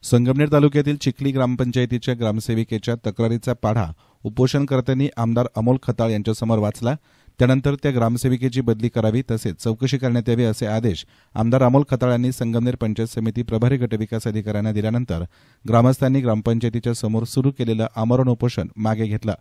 संगमनेर तालुक्यातील चिखली ग्रामपंचायतीच्या ग्रामसेविकेच्या तक्रारीचा पाढा उपोषणकर्त्यांनी आमदार अमोल खताळ यांच्यासमोर वाचला। त्यानंतर त्या ग्रामसेविकेची बदली करावी तसेच चौकशी करण्यात यावी असे आदेश आमदार अमोल खताळ यांनी संगमनेर पंचायत समिती प्रभारी गटविकास अधिकाऱ्यांना दिल्यानंतर ग्रामस्थांनी ग्रामपंचायतीच्या समोर सुरू केलेलं आमरण उपोषण मागे घेतलं।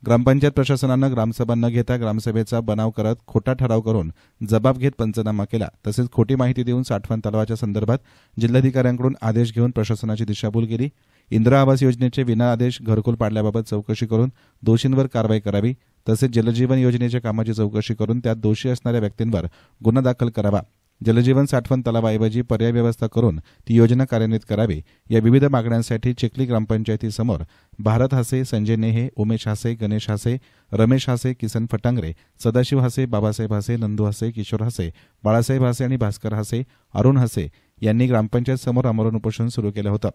ग्रामपंचायत प्रशासनानं ग्रामसभा न घेता ग्रामसभेचा बनाव करत खोटा ठराव करून जबाब घेत पंचनामा केला। तसेच खोटी माहिती देऊन साठवण तलावाच्या संदर्भात जिल्हाधिकाऱ्यांकडून आदेश घेऊन प्रशासनाची दिशाभूल केली। इंदिरा आवास योजनेचे विना आदेश घरकुल पाडल्याबाबत चौकशी करून दोषींवर कारवाई करावी तसेच जलजीवन योजनेच्या कामाची चौकशी करून त्यात दोषी असणाऱ्या व्यक्तींवर गुन्हा दाखल करावा। जलजीवन साठवण तलावाऐवजी पर्याय व्यवस्था करून ती योजना कार्यान्वित करावी। या विविध मागण्यांसाठी चिखली ग्रामपंचायतीसमोर भारत हासे, संजय नेहे, उमेश हासे, गणेश हासे, रमेश हासे, किसन फटांगरे, सदाशिव हासे, बाबासाहेब हासे, नंदू हासे, किशोर हासे, बाळासाहेब हासे आणि भास्कर हासे, अरुण हासे यांनी ग्रामपंचायत समोर आमरण उपोषण सुरू केलं होतं।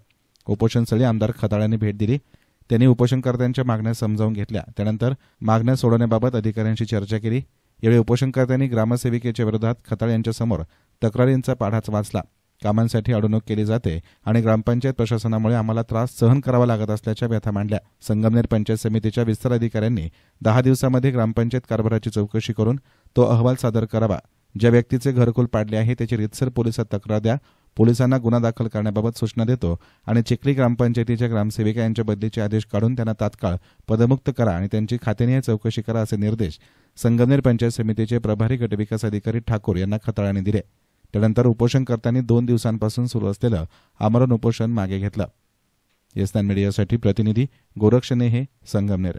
उपोषणस्थळी आमदार खताळ यांनी भेट दिली। त्यांनी उपोषणकर्त्यांच्या मागण्या समजावून घेतल्या। त्यानंतर मागण्या सोडवण्याबाबत अधिकाऱ्यांशी चर्चा केली। यावेळी उपोषणकर्त्यांनी ग्रामसेविकेच्या विरोधात खताळ यांच्यासमोर तक्रारींचा पाढाच वाचला। कामांसाठी अडवणूक केली जाते आणि ग्रामपंचायत प्रशासनामुळे आम्हाला त्रास सहन करावा लागत असल्याच्या व्यथा मांडल्या। संगमनेर पंचायत समितीच्या विस्तार अधिकाऱ्यांनी 10 दिवसांमध्ये ग्रामपंचायत कारभाराची चौकशी करून तो अहवाल सादर करावा। ज्या व्यक्तीचे घरकुल पाडले आहे त्याची रीतसर पोलिसात तक्रार द्या। पोलिसांना गुन्हा दाखल करण्याबाबत सूचना देतो आणि चिखली ग्रामपंचायतीच्या ग्रामसेविका यांच्या बदलीचे आदेश काढून त्यांना तात्काळ पदमुक्त करा आणि त्यांची खातेनिहाय चौकशी करा असे निर्देश संगमनेर पंचायत समितीचे प्रभारी गटविकास अधिकारी ठाकूर यांना खताळ यांनी दिले। त्यानंतर उपोषणकर्त्यांनी 2 दिवसांपासून सुरू असलेलं आमरण उपोषण मागे घेतलं। येस नाइन मीडियासाठी प्रतिनिधी गोरक्ष नेहे, संगमनेर।